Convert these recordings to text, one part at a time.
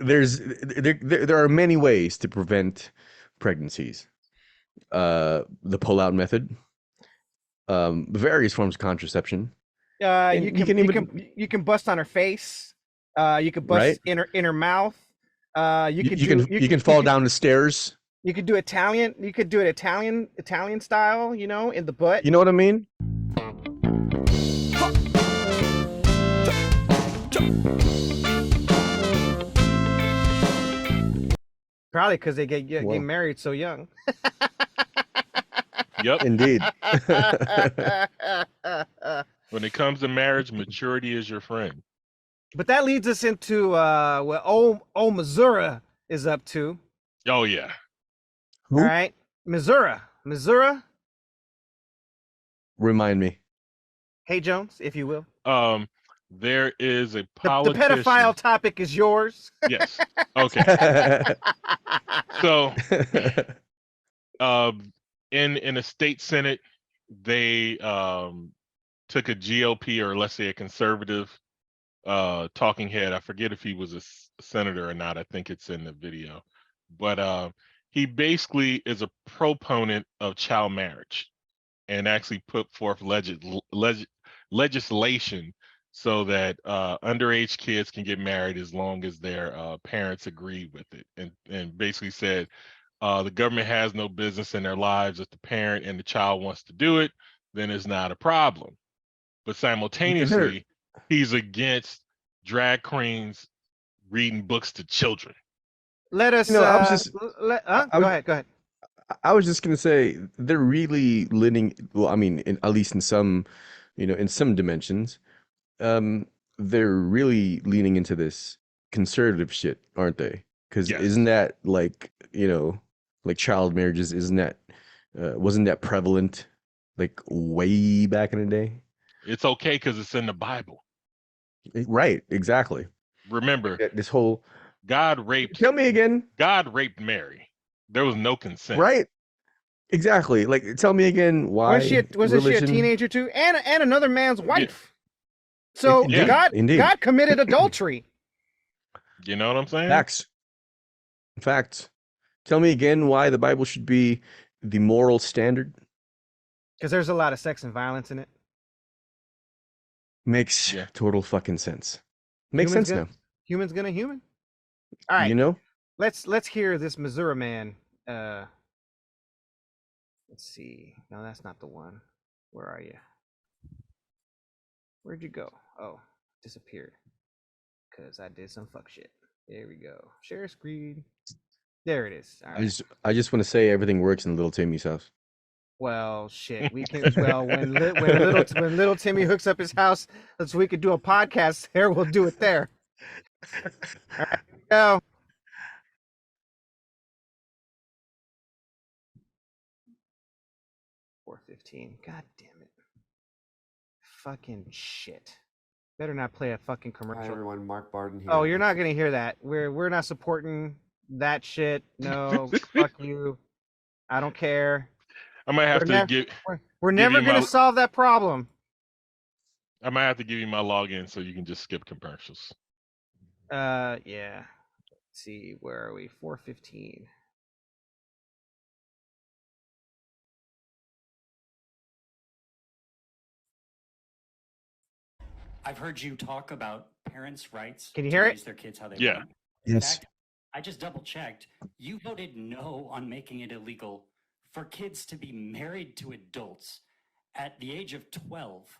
there are many ways to prevent pregnancies. The pull-out method, various forms of contraception, You and you can can even you can bust on her face. You could right. bust in her mouth. You could You can fall down the stairs. you could do Italian. You could do it Italian style. You know, in the butt. You know what I mean? Probably because they get Well, married so young. Yep. indeed. When it comes to marriage, maturity is your friend. But that leads us into what old Missouri is up to. Oh yeah. Who? All right, Missouri. Remind me. Hey Jones, if you will. There is a The politician. pedophile topic is yours. Yes. Okay. So, in a state senate, they took a GOP, or let's say a conservative talking head. I forget if he was a senator or not. I think it's in the video, but he basically is a proponent of child marriage, and actually put forth legislation so that underage kids can get married as long as their parents agree with it, and basically said the government has no business in their lives. If the parent and the child wants to do it, then it's not a problem. But Is there? simultaneously, he's against drag queens reading books to children. Let us. I was just. Go ahead. Go ahead. I was just gonna say they're really leaning. Well, I mean, at least in some, in some dimensions, um, they're really leaning into this conservative shit, aren't they? Because Yes. isn't that like, like child marriages? Isn't that wasn't that prevalent like way back in the day? It's okay because it's in the Bible. Right, exactly. Remember, This whole God raped tell me again, Mary. There was no consent. right? Exactly. Like, tell me again why Wasn't she a religion? teenager too, and another man's wife? So Indeed, God indeed. God committed adultery. You know what I'm saying? Facts. Facts. Tell me again why the Bible should be the moral standard. Because there's a lot of sex and violence in it. Makes Yeah. total fucking sense. Makes Humans sense gonna, now. Humans gonna human. All right. You know? Let's hear this Missouri man. Let's see. No, that's not the one. Where are you? Where'd you go? Oh, disappeared. Cause I did some fuck shit. There we go. Share screen. There it is. All right. I just want to say everything works in little Timmy's house. Well, shit. We can. Well, when little Timmy hooks up his house, so we could do a podcast there. We'll do it there. All right. Here we go. $4.15. God damn it. Fucking shit. Better not play a fucking Hi commercial. everyone, Mark Barden here. Oh, you're not gonna hear that. We're not supporting that shit. No, fuck you. I don't care. I might have We're to nev- give. We're never you gonna my- solve that problem. I might have to give you my login so you can just skip commercials. Yeah. Let's see, where are we? 4:15. I've heard you talk about parents' rights Can you to hear it? raise their kids how they Yeah. want. In Yes. fact, I just double checked. You voted no on making it illegal for kids to be married to adults at the age of 12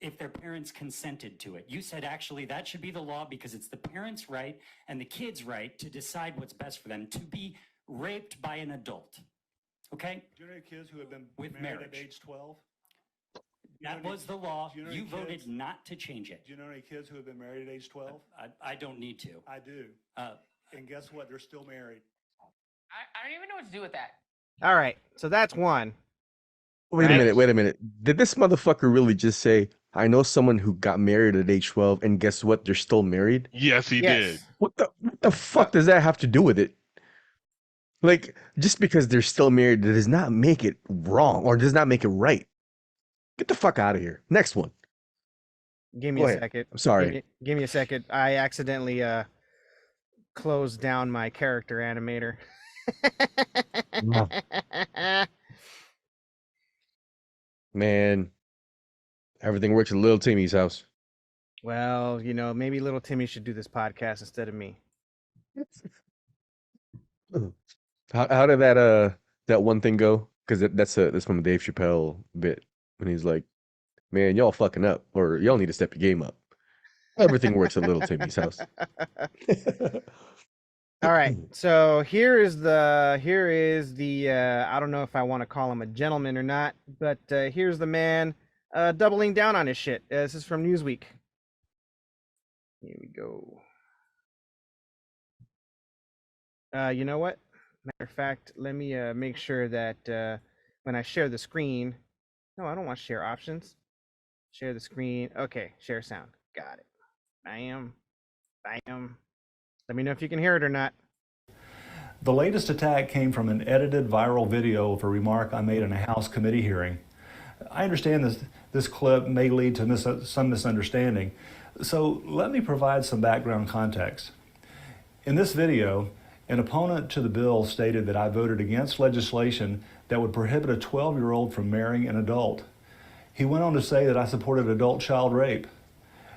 if their parents consented to it. You said actually that should be the law because it's the parents' right and the kids' right to decide what's best for them to be raped by an adult. Okay? Do you know any kids who have been With married marriage. at age 12? That was the law. do you know You any voted kids? not to change it. Do you know any kids who have been married at age 12? I don't need to. I do. And guess what? They're still married. I don't even know what to do with that. All right, so that's one. Wait a Right. minute, wait a minute. Did this motherfucker really just say, I know someone who got married at age 12 and guess what? They're still married? Yes, he did. Yes. What the fuck does that have to do with it? Like, just because they're still married, that does not make it wrong or does not make it right. Get the fuck out of here. Next one. Give me Go a ahead. second. I'm sorry. Give me a second. I accidentally close down my character animator. Man, everything works at Little Timmy's house. Well, you know, maybe little Timmy should do this podcast instead of me. How did that one thing go? Because that's from a Dave Chappelle bit when he's like, "Man, y'all fucking up, or y'all need to step your game up." Everything works at Little Timmy's house. All right, so here is the I don't know if I want to call him a gentleman or not, but here's the man doubling down on his shit. This is from Newsweek. Here we go. You know what? Matter of fact, let me make sure that when I share the screen, no, I don't want share options. Share the screen. Okay, share sound. Got it. Bam. Bam. Let me know if you can hear it or not. The latest attack came from an edited viral video of a remark I made in a House committee hearing. I understand this clip may lead to some misunderstanding, so let me provide some background context. In this video, an opponent to the bill stated that I voted against legislation that would prohibit a 12-year-old from marrying an adult. He went on to say that I supported adult child rape.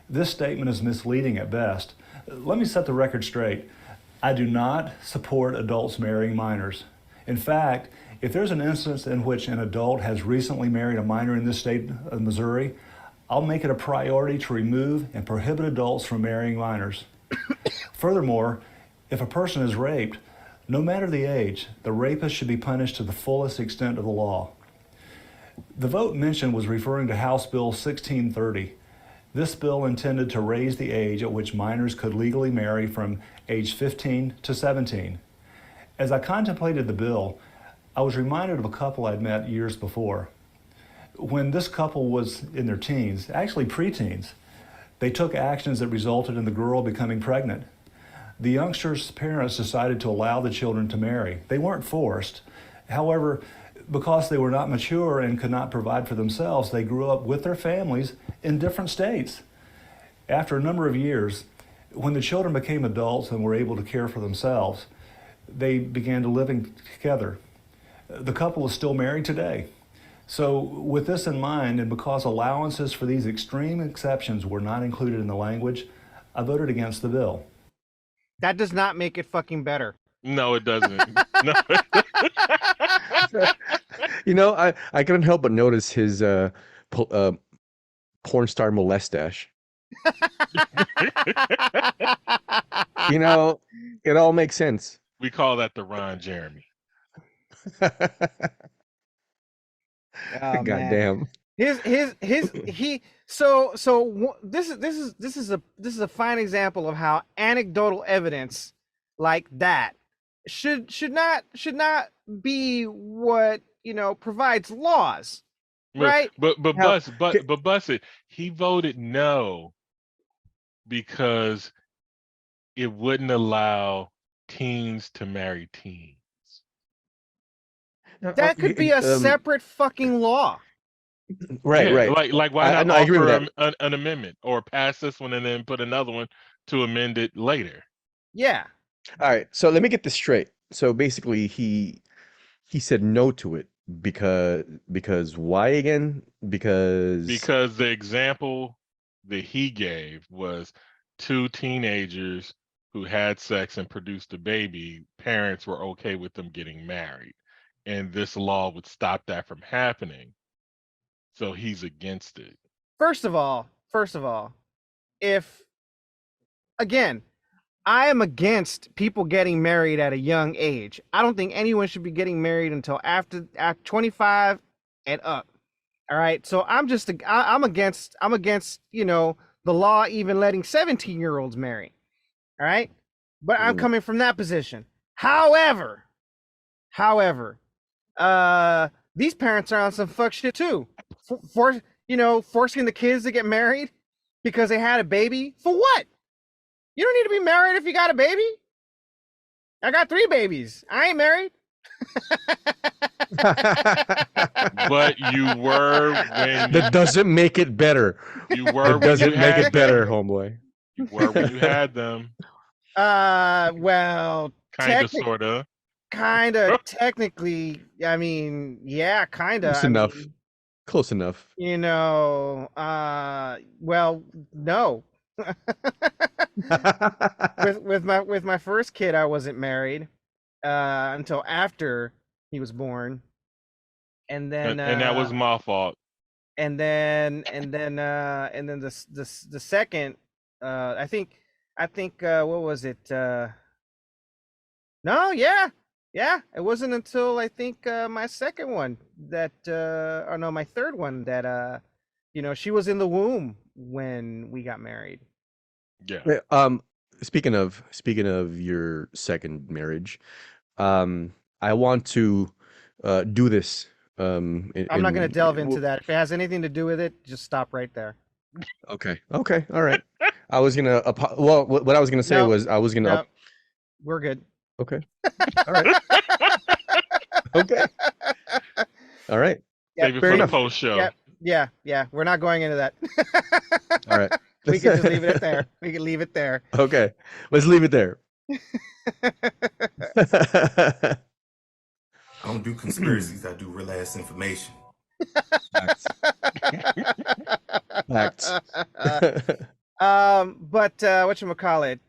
This statement is misleading at best. Let me set the record straight. I do not support adults marrying minors. In fact, if there's an instance in which an adult has recently married a minor in this state of Missouri, I'll make it a priority to remove and prohibit adults from marrying minors. Furthermore, if a person is raped, no matter the age, the rapist should be punished to the fullest extent of the law. The vote mentioned was referring to House Bill 1630. This bill intended to raise the age at which minors could legally marry from age 15 to 17. As I contemplated the bill, I was reminded of a couple I'd met years before. When this couple was in their teens, actually preteens, they took actions that resulted in the girl becoming pregnant. The youngsters' parents decided to allow the children to marry. They weren't forced. However, because they were not mature and could not provide for themselves, they grew up with their families in different states. After a number of years, when the children became adults and were able to care for themselves, they began to living together. The couple is still married today. So with this in mind, and because allowances for these extreme exceptions were not included in the language, I voted against the bill. That does not make it fucking better. No, it doesn't. No. You know, I couldn't help but notice his porn star molestache. You know, it all makes sense. We call that the Ron Jeremy. Oh, God man. damn. This is a fine example of how anecdotal evidence like that should not be what, you know, provides laws, right? But How- Busted, he voted no because it wouldn't allow teens to marry teens. That could be a separate fucking law. Right, Yeah, right. Like why not I agree with offer an amendment or pass this one and then put another one to amend it later? Yeah. All right, so let me get this straight. So basically, he said no to it because why again? Because the example that he gave was two teenagers who had sex and produced a baby. Parents were okay with them getting married, and this law would stop that from happening. So he's against it. First of all, if again, I am against people getting married at a young age. I don't think anyone should be getting married until after 25 and up. All right. So I'm against, you know, the law even letting 17-year-olds marry. All right. But I'm coming from that position. However, these parents are on some fuck shit too. Forcing the kids to get married because they had a baby. For what? You don't need to be married if you got a baby. I got 3 babies. I ain't married. But you were when that doesn't make it better. you were That doesn't when you make had it better, them. homeboy. You were when you had them. Well, Kind of, sort of. technically, I mean, yeah, kind of. Close I enough. mean, Close enough. well, no. with my first kid, I wasn't married until after he was born, and then And that was my fault. the second, I think what was it? No, yeah, it wasn't until I think my second one that or no, my third one that she was in the womb when we got married. Yeah. Speaking of your second marriage, I want to do this. I'm not going to delve into that. If it has anything to do with it, just stop right there. Okay. Okay. All right. I was gonna. Well, what I was gonna say No, was I was gonna. no, we're good. Okay. All right. Okay. All right. Yep, Save it fair for enough. the post show. Yeah. We're not going into that. All right. We can just leave it there. We can leave it there. Okay. Let's leave it there. I don't do conspiracies. I do real ass information. Facts. Facts. But whatchamacallit?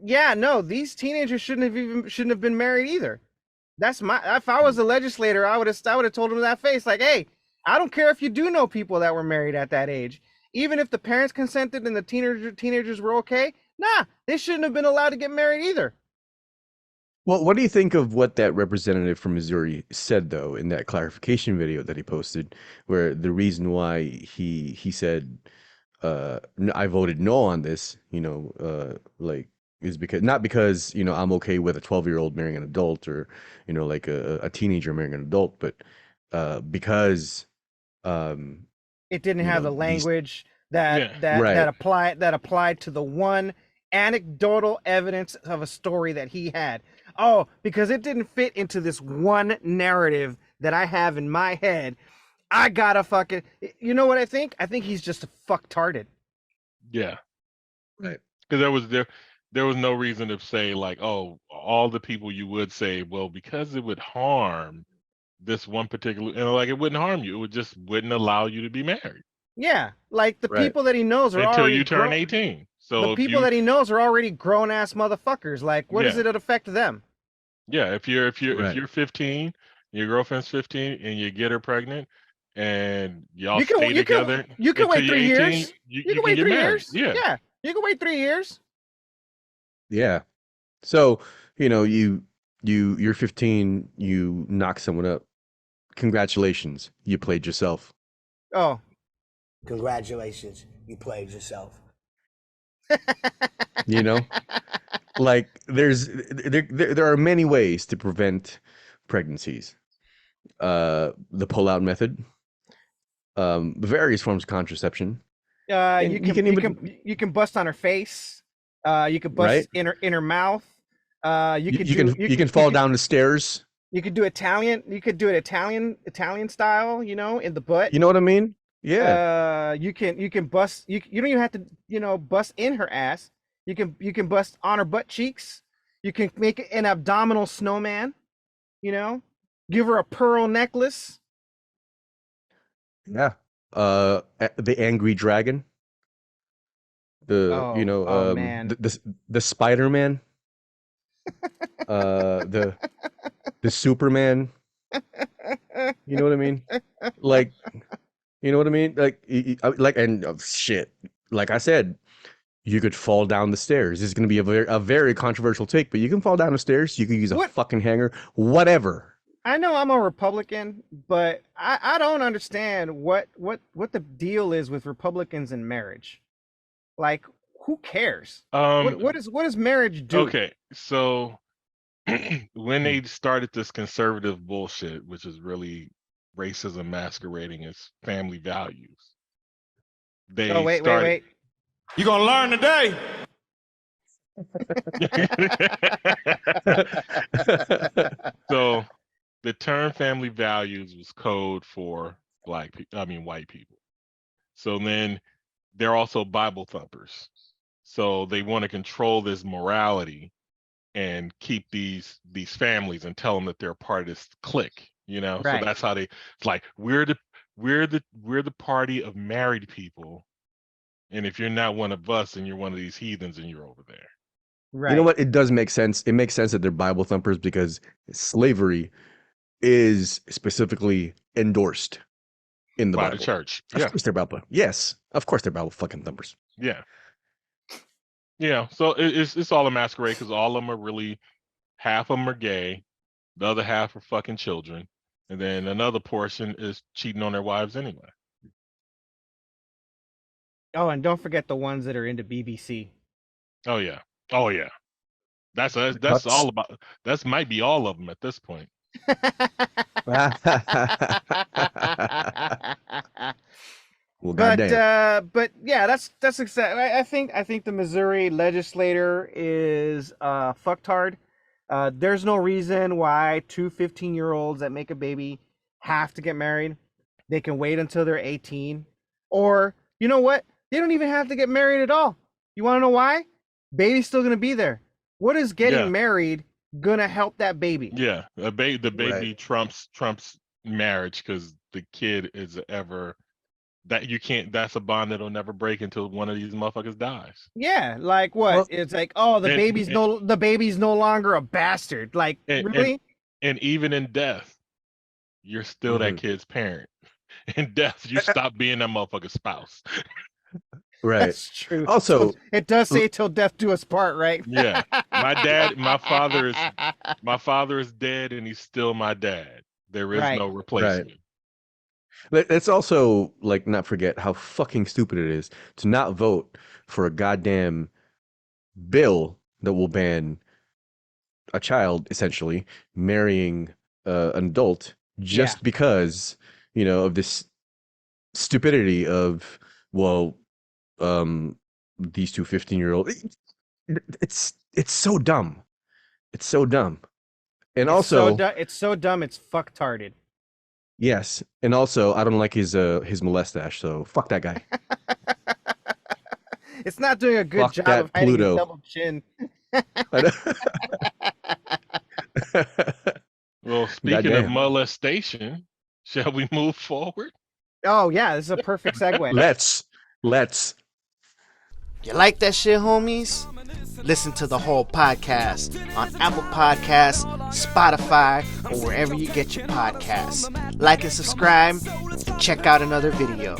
Yeah, no, these teenagers shouldn't have been married either. That's if I was a legislator, I would have told them to that face, like, hey, I don't care if you do know people that were married at that age. Even if the parents consented and the teenagers were okay, nah, they shouldn't have been allowed to get married either. Well, what do you think of what that representative from Missouri said, though, in that clarification video that he posted, where the reason why he said, I voted no on this, like, is because not because, I'm okay with a 12-year-old marrying an adult or, like a teenager marrying an adult, but because It didn't have the these language Yeah. that applied to the one anecdotal evidence of a story that he had. Oh, because it didn't fit into this one narrative that I have in my head. I gotta fucking, you know what I think? I think he's just a fucktarded. Yeah. Right. Because there was no reason to say, like, oh, all the people you would say, well, because it would harm this one particular, like, it wouldn't harm you. It just wouldn't allow you to be married Yeah, like the Right. people that he knows are until already you turn 18. So the if people you, that he knows are already grown ass motherfuckers. Like, what does Yeah. it affect them? yeah, if you're Right. 15, your girlfriend's 15, and you get her pregnant, and y'all You can stay together, you can until wait you're 3 18, years. you You can can wait get 3 married. years. Yeah. You can wait 3 years. Yeah. So, you're 15, you knock someone up. Congratulations, you played yourself. Oh, Congratulations, you played yourself. You know, like there are many ways to prevent pregnancies. The pull-out method, various forms of contraception. you And you can can even you can bust on her face. You could right. bust in her mouth. You could You can fall down the stairs. You could do Italian. You could do it Italian style. In the butt. You know what I mean? Yeah. You can bust. You don't even have to bust in her ass. You can bust on her butt cheeks. You can make an abdominal snowman. Give her a pearl necklace. Yeah. The angry dragon. Man. The Spider-Man. The Superman. You know what I mean? Like, you know what I mean? Like, and shit. Like I said, you could fall down the stairs. This is going to be a very controversial take, but you can fall down the stairs. You can use a fucking hanger, whatever. I know I'm a Republican, but I don't understand what the deal is with Republicans in marriage. Like, who cares? What does marriage do? Okay, so when they started this conservative bullshit, which is really racism masquerading as family values, they wait. You gonna learn today. So the term family values was code for white people. So then they're also Bible thumpers. So they want to control this morality and keep these families and tell them that they're part of this clique, you know. Right. So that's how it's like we're the party of married people, and if you're not one of us and you're one of these heathens and you're over there. Right. You know what? It does make sense. It makes sense that they're Bible thumpers because slavery is specifically endorsed in the By Bible. the church. Of Yeah. course they're Bible. Yes, of course they're Bible fucking thumpers. Yeah. Yeah. So it's all a masquerade because all of them are really, half of them are gay, the other half are fucking children, and then another portion is cheating on their wives anyway. Oh, and don't forget the ones that are into BBC. Oh yeah. Oh yeah. That's Cuts. all about. That might be all of them at this point. Well, goddamn. But yeah, that's exactly. I think the Missouri legislator is fucktard. There's no reason why two 15-year-olds that make a baby have to get married. They can wait until they're 18, or you know what? They don't even have to get married at all. You want to know why? Baby's still gonna be there. What is getting married gonna help that baby? Yeah, the baby Right. trumps marriage because the kid is ever that you can't. That's a bond that'll never break until one of these motherfuckers dies. Yeah, like what? Well- It's like, oh, the baby's no longer a bastard. Like, really? And even in death, you're still that kid's parent. In death, you stop being that motherfucker's spouse. Right. That's true. Also, it does say till death do us part, right? Yeah, my father is dead, and he's still my dad. There is Right. no replacement. let's also like not forget how fucking stupid it is to not vote for a goddamn bill that will ban a child essentially marrying an adult just because, you know, of this stupidity of, well, these two 15-year-old. It's so dumb. It's so dumb. And also, it's so dumb. It's fucktarded. yes, and also I don't like his mustache, so fuck that guy. It's not doing a good Fuck job that of hiding Pluto. his double chin. Well, speaking of Goddamn. molestation, shall we move forward? Oh yeah, this is a perfect segue. Let's. You like that shit, homies? Listen to the whole podcast on Apple Podcasts, Spotify, or wherever you get your podcasts. Like and subscribe, and check out another video.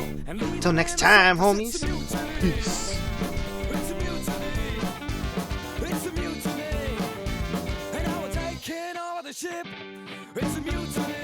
Till next time, homies. Peace. It's a mutiny.